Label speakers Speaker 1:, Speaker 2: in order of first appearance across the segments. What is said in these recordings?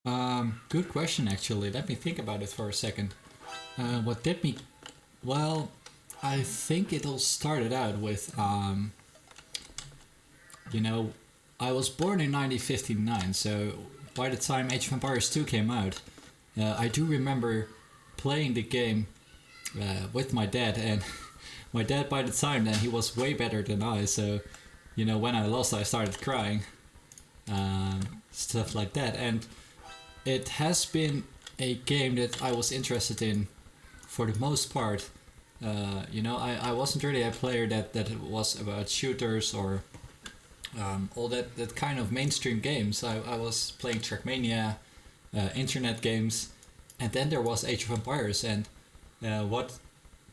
Speaker 1: Good question actually. Let me think about it for a second. What did me? Well, I think it all started out with you know, I was born in 1959, so by the time Age of Empires 2 came out, I do remember playing the game with my dad, and my dad by the time then he was way better than I. So, when I lost, I started crying, stuff like that, and it has been a game that I was interested in for the most part. I wasn't really a player that was about shooters or all that kind of mainstream games. I was playing Trackmania, internet games, and then there was Age of Empires. And what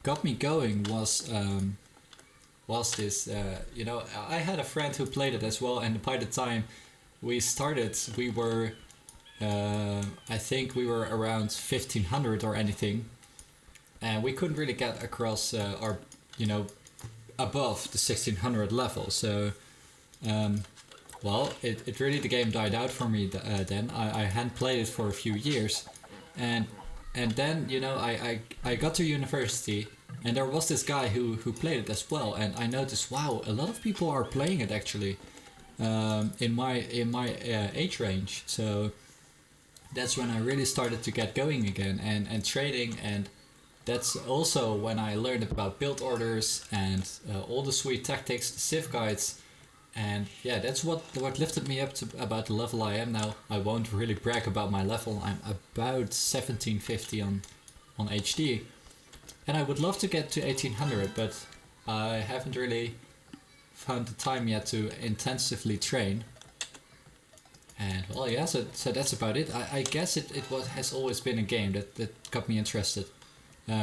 Speaker 1: got me going was this. I had a friend who played it as well, and by the time we started, we were I think we were around 1500 or anything, and we couldn't really get across or above the 1600 level. So it really the game died out for me then. I hadn't played it for a few years, and then I got to university, and there was this guy who played it as well, and I noticed, wow, a lot of people are playing it actually, in my age range. So that's when I really started to get going again, and trading, and that's also when I learned about build orders and all the sweet tactics, the civ guides, and yeah, that's what lifted me up to about the level I am now. I won't really brag about my level. I'm about 1750 on HD, and I would love to get to 1800, but I haven't really found the time yet to intensively train. And well, yeah, so that's about it. I guess it has always been a game that got me interested,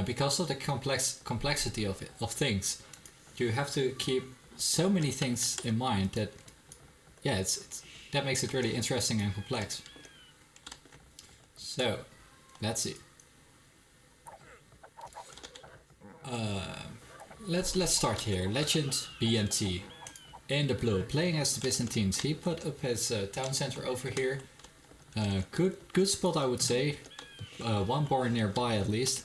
Speaker 1: because of the complexity of things. You have to keep so many things in mind that, yeah, it's that makes it really interesting and complex. So let's see. Let's start here. Legend BMT in the blue, playing as the Byzantines. He put up his town center over here. Good spot, I would say. One bar nearby at least.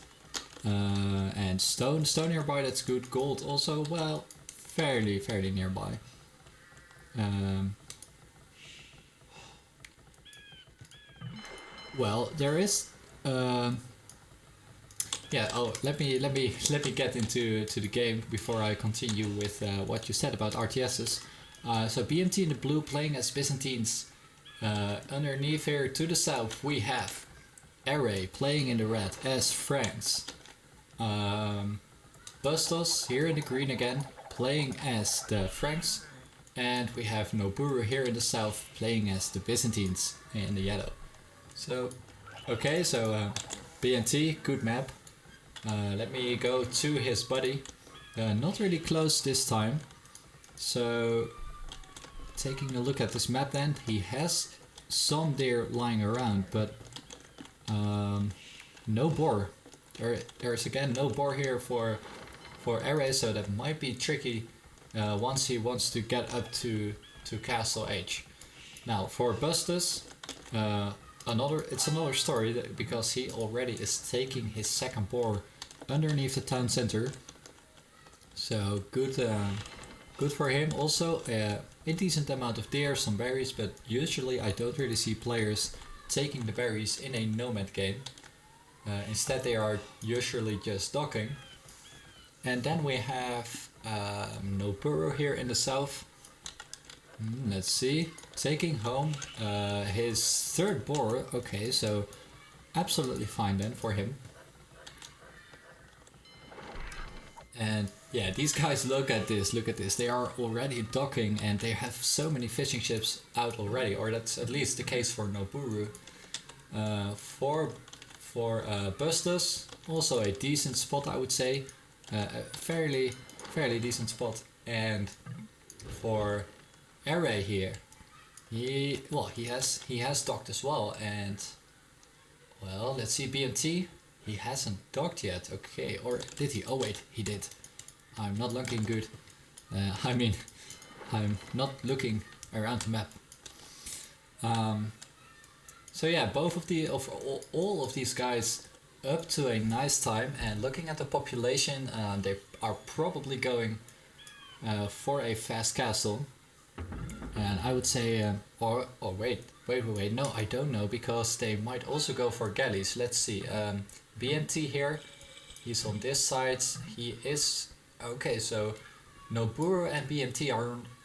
Speaker 1: And stone nearby, that's good. Gold also, well, fairly nearby. Well, there is. Yeah. Oh, let me get into the game before I continue with what you said about RTSs. So BMT in the blue, playing as Byzantines. Underneath here to the south we have Eray playing in the red as Franks. Bustos here in the green again, playing as the Franks. And we have Noburo here in the south, playing as the Byzantines in the yellow. So, okay, so BMT, good map. Let me go to his buddy. Not really close this time. So, taking a look at this map then, he has some deer lying around, but no boar. There's again no boar here for Eray, so that might be tricky once he wants to get up to Castle H. Now for Bustos, it's another story because he already is taking his second boar underneath the town center. So good for him. Also a decent amount of deer, some berries, but usually I don't really see players taking the berries in a nomad game. Instead they are usually just docking. And then we have noburo here in the south. Let's see, taking home his third boar. Okay, so absolutely fine then for him. And yeah, these guys, look at this, they are already docking, and they have so many fishing ships out already, or that's at least the case for Noburu. For Bustos, also a decent spot, I would say. A fairly decent spot. And for Eray here, he has docked as well, and well, let's see, BMT, he hasn't docked yet. Okay, or did he? Oh wait, he did. I'm not looking good. I'm not looking around the map. So yeah, both of the of all of these guys up to a nice time, and looking at the population, they are probably going for a fast castle. And I would say, or wait, no, I don't know, because they might also go for galleys. Let's see, BMT here, he's on this side, he is, okay, so Noburo and BMT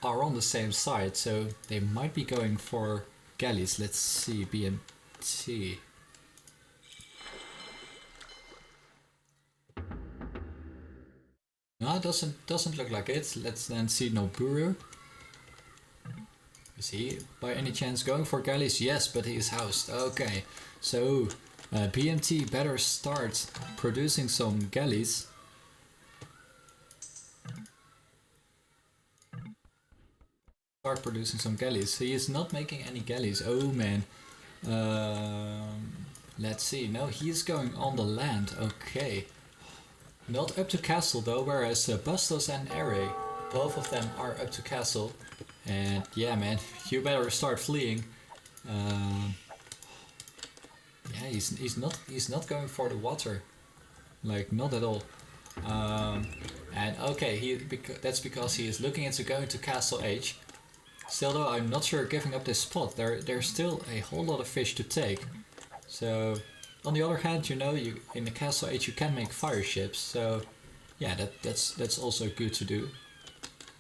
Speaker 1: are on the same side, so they might be going for galleys. Let's see, BMT. No, it doesn't look like it. Let's then see Noburo. Is he by any chance going for galleys? Yes, but he is housed. Okay, so BMT better start producing some galleys. Start producing some galleys. He is not making any galleys. Oh man. Let's see. No, he is going on the land. Okay. Not up to castle though, whereas Bustos and Eray, both of them are up to castle. And yeah, man, you better start fleeing. Yeah, he's not going for the water, like not at all. And okay, that's because he is looking into going to Castle H. Still though, I'm not sure giving up this spot. There's still a whole lot of fish to take. So on the other hand, you know, you in the Castle H you can make fire ships. So yeah, that's also good to do.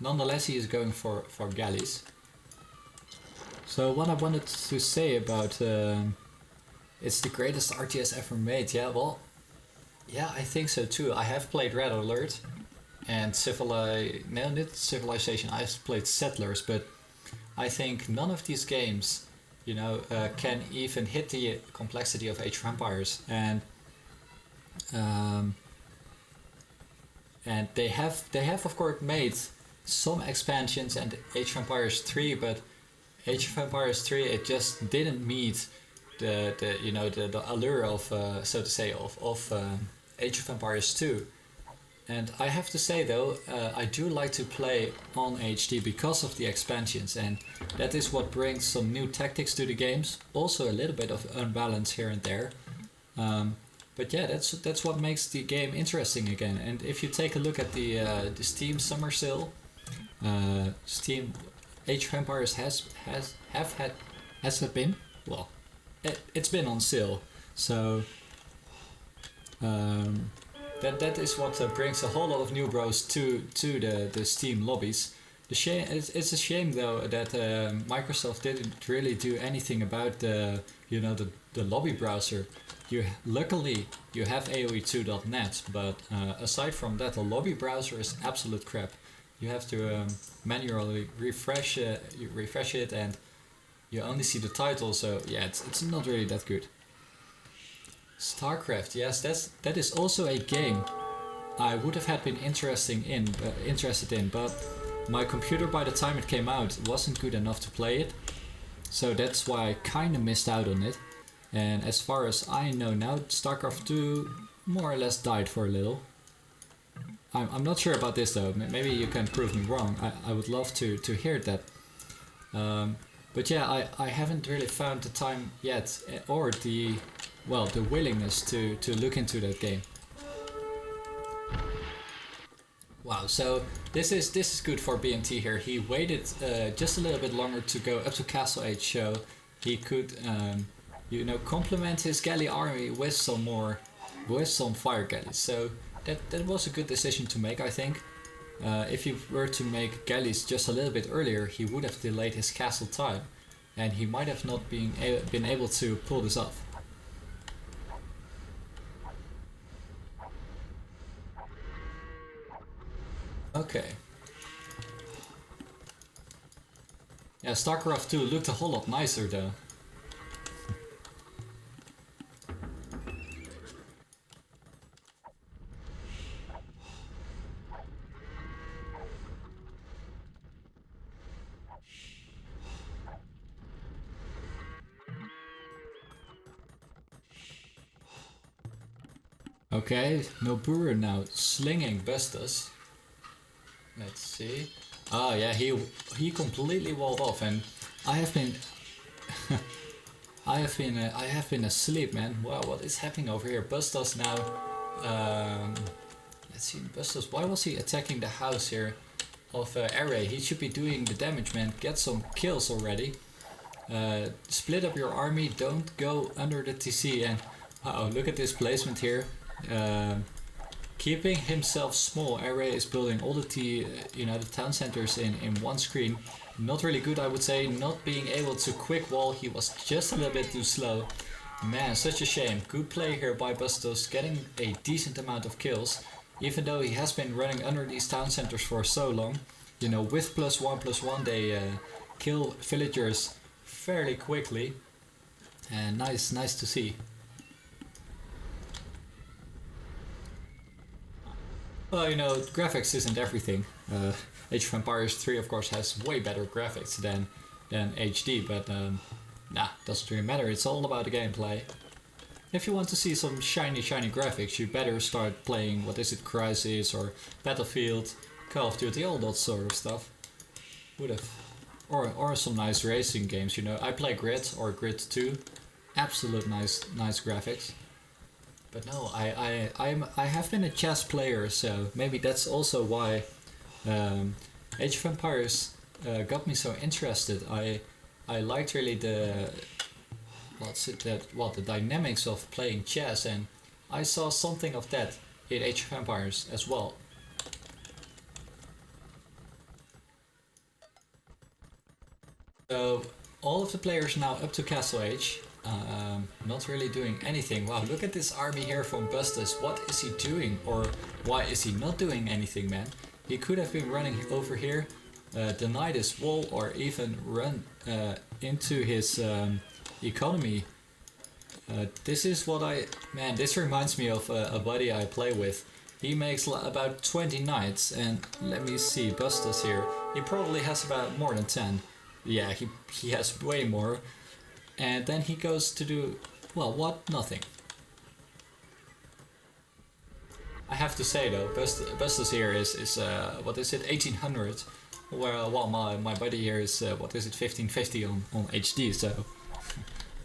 Speaker 1: Nonetheless, he is going for galleys. So what I wanted to say about it's the greatest RTS ever made. Yeah, well, yeah, I think so too. I have played Red Alert and not Civilization. I've played Settlers, but I think none of these games, you know, can even hit the complexity of Age of Empires. And they have of course made some expansions and Age of Empires 3, but Age of Empires 3 it just didn't meet the allure of so to say of Age of Empires 2. And I have to say though, I do like to play on HD because of the expansions, and that is what brings some new tactics to the games. Also a little bit of unbalance here and there. But yeah, that's what makes the game interesting again. And if you take a look at the Steam Summer Sale, Steam Age of Empires has it been? Well, it's been on sale, so that is what brings a whole lot of new bros to the Steam lobbies. It's a shame though that Microsoft didn't really do anything about the lobby browser. Luckily you have AOE2.net, but aside from that, the lobby browser is absolute crap. You have to manually refresh it, and you only see the title. So yeah, it's not really that good. StarCraft, yes, that is also a game I would have been interested in, but my computer by the time it came out wasn't good enough to play it, so that's why I kind of missed out on it. And as far as I know now, StarCraft 2 more or less died for a little. I'm not sure about this though. Maybe you can prove me wrong. I would love to hear that. But yeah, I haven't really found the time yet, or the willingness to look into that game. Wow, so this is good for BMT here. He waited just a little bit longer to go up to Castle Age, so he could complement his galley army with some fire galleys. So that was a good decision to make, I think. If he were to make galleys just a little bit earlier, he would have delayed his castle time, and he might have not been able to pull this off. Okay. Yeah, StarCraft 2 looked a whole lot nicer though. Okay, Noburo now slinging Bustos. Let's see. Oh yeah, he completely walled off, and I have been I have been asleep, man. Wow, what is happening over here? Bustos now. Let's see, Bustos. Why was he attacking the house here of Eray? He should be doing the damage, man. Get some kills already. Split up your army. Don't go under the TC. And oh, look at this placement here. Keeping himself small, Eray is building all the the town centers in one screen. Not really good, I would say. Not being able to quick wall, he was just a little bit too slow. Man, such a shame. Good play here by Bustos, getting a decent amount of kills. Even though he has been running under these town centers for so long. You know, with +1/+1 they kill villagers fairly quickly. And nice to see. Well, you know, graphics isn't everything. Age of Empires 3 of course has way better graphics than HD, but nah, doesn't really matter. It's all about the gameplay. If you want to see some shiny graphics, you better start playing, what is it, Crysis or Battlefield, Call of Duty, all that sort of stuff. Would've. Or some nice racing games, you know. I play Grid or Grid 2. Absolute nice graphics. But no, I have been a chess player, so maybe that's also why Age of Empires got me so interested. I liked really the dynamics of playing chess, and I saw something of that in Age of Empires as well. So all of the players now up to Castle Age. Not really doing anything. Wow, look at this army here from Bustos. What is he doing? Or why is he not doing anything, man? He could have been running over here, deny this wall, or even run into his economy. This is what man, this reminds me of a buddy I play with. He makes about 20 knights, and let me see, Bustos here. He probably has about more than 10. Yeah, he has way more. And then he goes to do, well, what? Nothing. I have to say though, Bustos here is what is it, 1800, while my buddy here is, what is it, 1550 on HD, so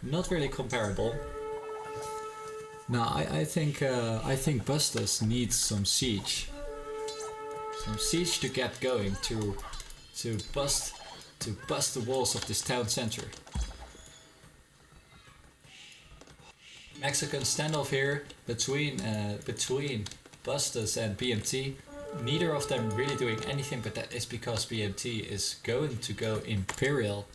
Speaker 1: not really comparable. Now I think Bustos needs some siege to get going, to bust the walls of this town center. Mexican standoff here between Bustos and BMT. Neither of them really doing anything, but that is because BMT is going to go Imperial.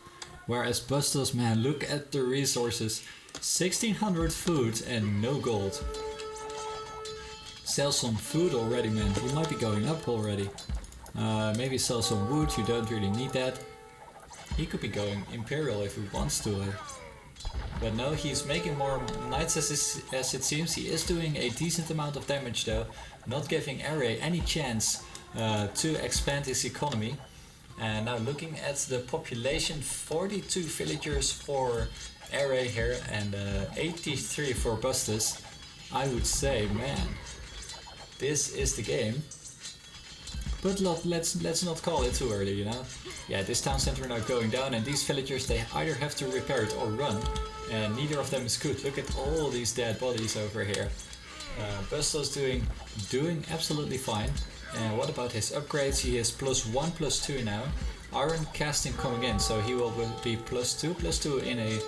Speaker 1: Whereas Bustos, man, look at the resources. 1600 food and no gold. Sell some food already, man. You might be going up already. Maybe sell some wood, you don't really need that. He could be going Imperial if he wants to. But no, he's making more knights as it seems. He is doing a decent amount of damage though, not giving Eray any chance to expand his economy. And now looking at the population, 42 villagers for Eray here and 83 for Bustos. I would say, man, this is the game. But let's not call it too early, you know? Yeah, this town center now going down, and these villagers, they either have to repair it or run. And neither of them is good. Look at all these dead bodies over here. Bustos doing absolutely fine. And what about his upgrades? He is +1/+2 now. Iron casting coming in, so he will be +2/+2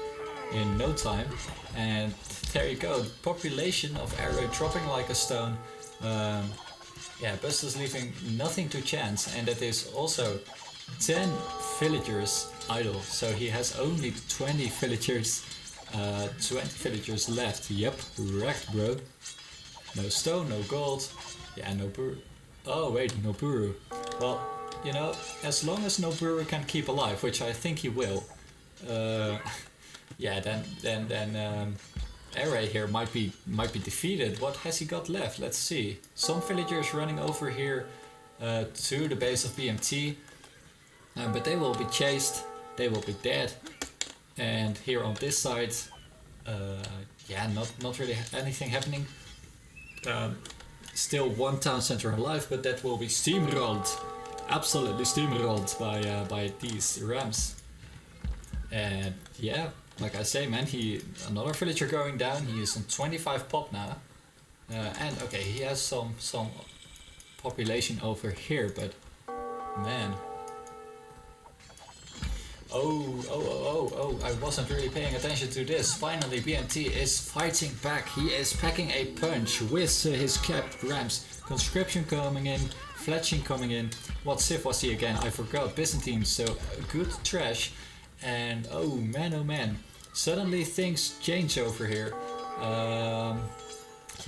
Speaker 1: in no time. And there you go. Population of Eray dropping like a stone. Yeah, Bustos leaving nothing to chance, and that is also 10 villagers idle. So he has only 20 villagers left. Yep, wrecked, bro. No stone, no gold. Yeah, no buru. Oh wait, noburo. Well, you know, as long as noburo can keep alive, which I think he will. Yeah, then Eray here might be defeated. What has he got left? Let's see. Some villagers running over here to the base of BMT, but they will be chased. They will be dead. And here on this side, yeah, not really anything happening. Still one town center alive, but that will be steamrolled, absolutely steamrolled by these rams. And yeah, like I say, man, another villager going down. He is on 25 pop now, and okay, he has some population over here, but man. Oh, I wasn't really paying attention to this. Finally, BMT is fighting back. He is packing a punch with his capped ramps. Conscription coming in, fletching coming in. What civ was he again? I forgot. Byzantine, so good trash. And oh man. Suddenly things change over here.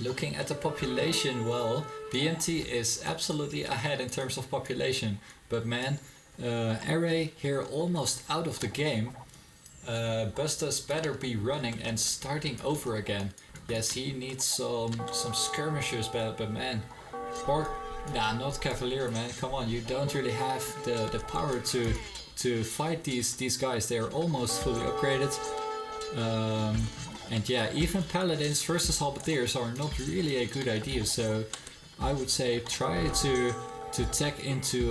Speaker 1: Looking at the population, well, BMT is absolutely ahead in terms of population. But man, Eray here almost out of the game. Bustos better be running and starting over again. Yes, he needs some skirmishers, but man, or nah, not Cavalier, man. Come on, you don't really have the power to fight these guys. They are almost fully upgraded. And yeah, even paladins versus halberdiers are not really a good idea. So I would say try to tech into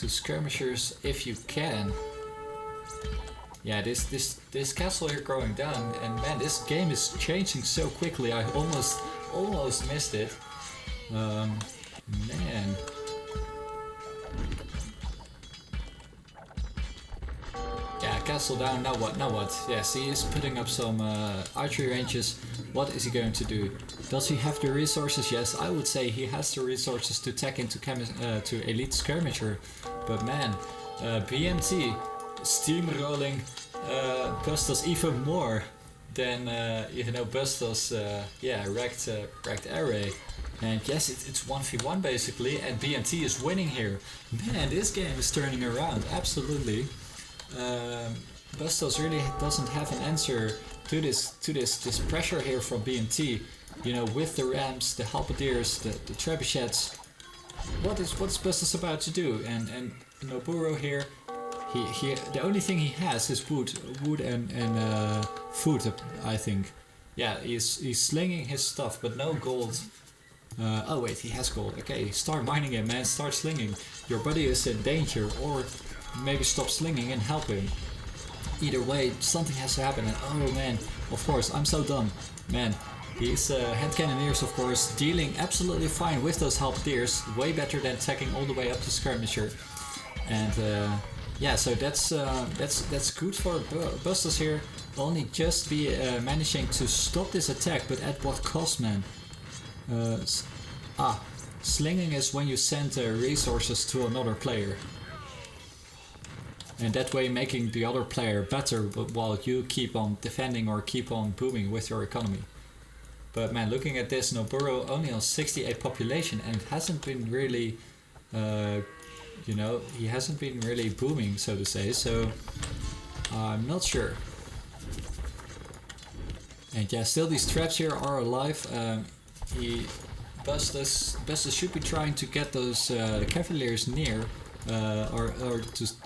Speaker 1: skirmishers if you can. Yeah, this castle here going down, and man, this game is changing so quickly. I almost missed it. Man. Yeah, castle down. Now what? Yes, he is putting up some archery ranges. What is he going to do? Does he have the resources? Yes, I would say he has the resources to tech into to elite skirmisher. But man, BMT steamrolling Bustos even more than Bustos wrecked Eray. And yes, it's 1v1 basically, and BMT is winning here. Man, this game is turning around, absolutely. Bustos really doesn't have an answer to this pressure here from BMT. You know, with the rams, the halberdiers, the trebuchets. What's Bustos about to do? And Noburo here, he the only thing he has is wood and food, I think. Yeah, he's slinging his stuff, but no gold. Oh wait, he has gold. Okay, start mining him, man. Start slinging. Your buddy is in danger, or maybe stop slinging and help him. Either way, something has to happen. And oh man, of course, I'm so dumb, man. These hand cannoneers, of course, dealing absolutely fine with those halberdiers, way better than attacking all the way up to skirmisher. And yeah, so that's good for Bustos here. Only just be managing to stop this attack, but at what cost, man? Slinging is when you send resources to another player. And that way making the other player better, but while you keep on defending or keep on booming with your economy. But man, looking at this, Noburo only on 68 population, and it hasn't been really, he hasn't been really booming, so to say, so I'm not sure. And yeah, still these traps here are alive. Bustos should be trying to get those cavaliers near,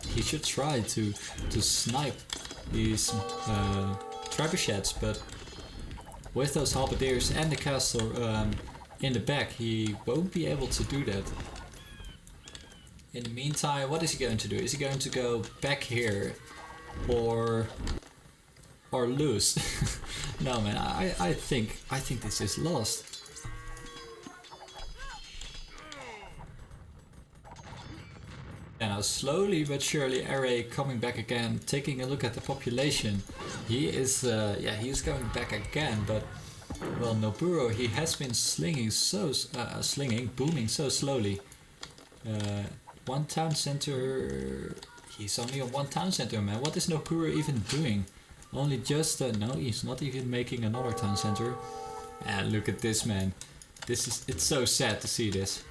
Speaker 1: he should try to snipe these trebuchets, but with those halberdiers and the castle in the back, he won't be able to do that. In the meantime, what is he going to do? Is he going to go back here or lose? No, man, I think this is lost. And now slowly but surely Eray coming back again, taking a look at the population. He is he's going back again, but well, Noburo, he has been booming so slowly. One town center, he's only on one town center, man. What is Noburo even doing? Only just no, he's not even making another town center. And look at this, man. It's so sad to see this.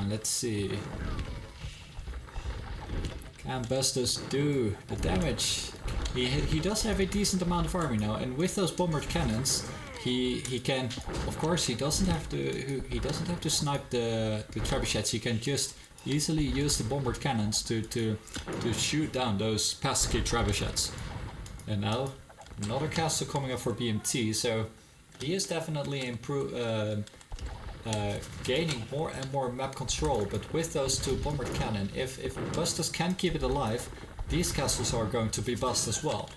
Speaker 1: Let's see. Can Bustos do the damage? He does have a decent amount of army now, and with those bombered cannons, he can. Of course, he doesn't have to snipe the trebuchets. He can just easily use the bombered cannons to shoot down those pesky trebuchets. And now another castle coming up for BMT, so he is definitely gaining more and more map control. But with those two bombered cannon, if Bustos can keep it alive, these castles are going to be bust as well.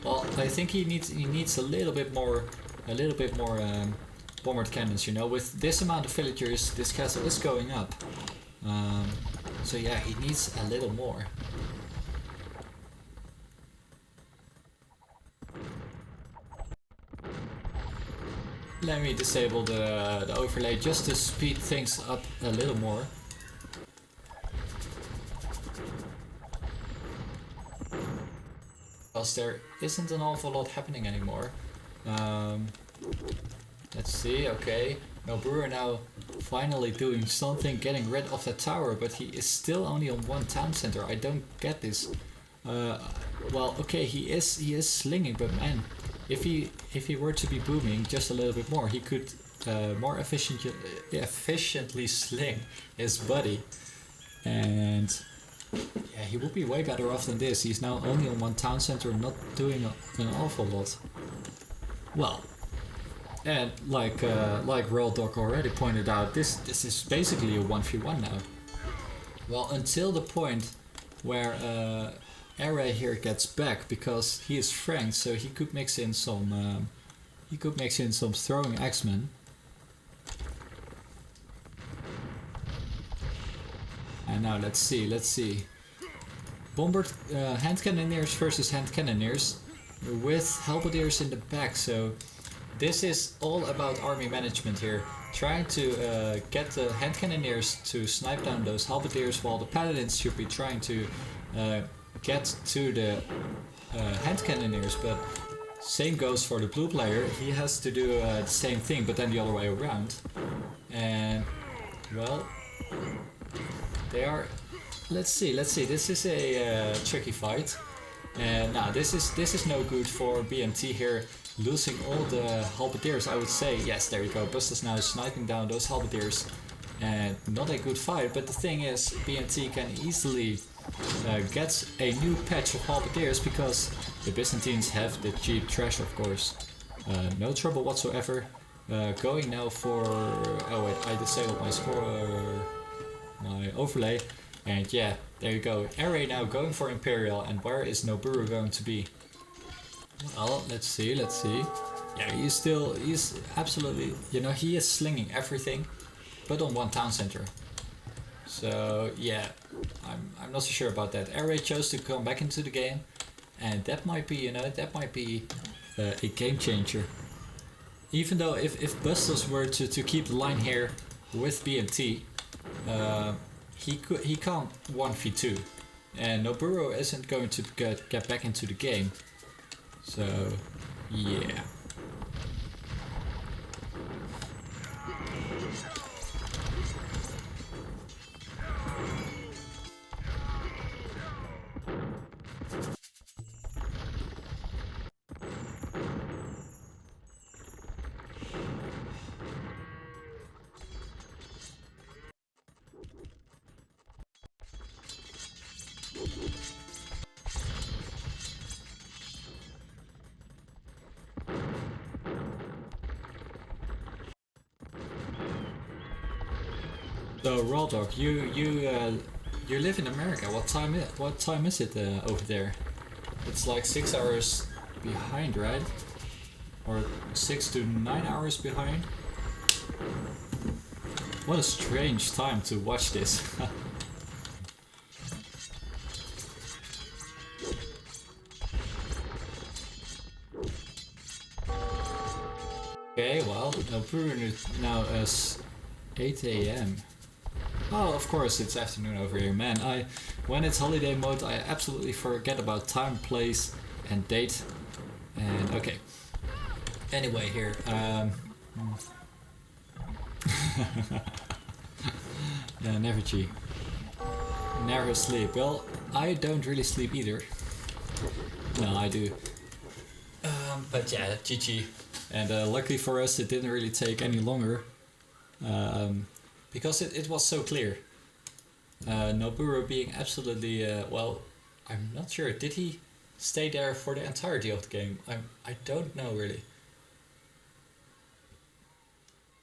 Speaker 1: Well, I think he needs a little bit more bombard cannons. You know, with this amount of villagers, this castle is going up. So yeah, he needs a little more. Let me disable the overlay just to speed things up a little more. Because there isn't an awful lot happening anymore. Let's see, okay. Noburo now finally doing something, getting rid of the tower, but he is still only on one town center. I don't get this. Well, okay, he is slinging, but man, if he were to be booming just a little bit more, he could more efficiently sling his buddy, and yeah, he would be way better off than this. He's now only on one town center, not doing an awful lot. Well, and like Royal Dog already pointed out, this is basically a 1v1 now. Well, until the point where Eray here gets back, because he is franked, so he could mix in some throwing axemen. And now let's see. Bombard hand cannoneers versus hand cannoneers with halberdiers in the back. So this is all about army management here. Trying to get the hand cannoneers to snipe down those halberdiers, while the paladins should be trying to get to the hand cannoneers. But same goes for the blue player. He has to do the same thing, but then the other way around. And well, they are. Let's see. This is a tricky fight. And now this is no good for BMT here, losing all the halberdiers. I would say yes. There you go. Bustos now sniping down those halberdiers, and not a good fight. But the thing is, BMT can easily get a new patch of halberdiers because the Byzantines have the cheap trash, of course. No trouble whatsoever. Going now for. Oh wait, I disabled my score, my overlay. And yeah, there you go. Eray now going for Imperial, and where is Noburo going to be? Well, let's see. Yeah, he's absolutely, you know, he is slinging everything, but on one town center. So yeah, I'm not so sure about that. Eray chose to come back into the game, and that might be, you know, a game changer. Even though if Bustos were to keep the line here with BMT, he can't 1v2, and Noburo isn't going to get back into the game. So yeah. So Roldog, you live in America. What time is it over there? It's like 6 hours behind, right? Or 6 to 9 hours behind? What a strange time to watch this. Okay, well, Noburo now is 8 AM. Oh, of course, it's afternoon over here. Man, when it's holiday mode, I absolutely forget about time, place, and date. And okay. Anyway, here. Yeah, never sleep. Well, I don't really sleep either. No, I do. But yeah, GG. And luckily for us, it didn't really take any longer. Because it was so clear. Noburo being absolutely, well, I'm not sure. Did he stay there for the entirety of the game? I don't know really.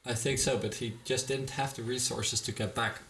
Speaker 1: I think so, but he just didn't have the resources to get back.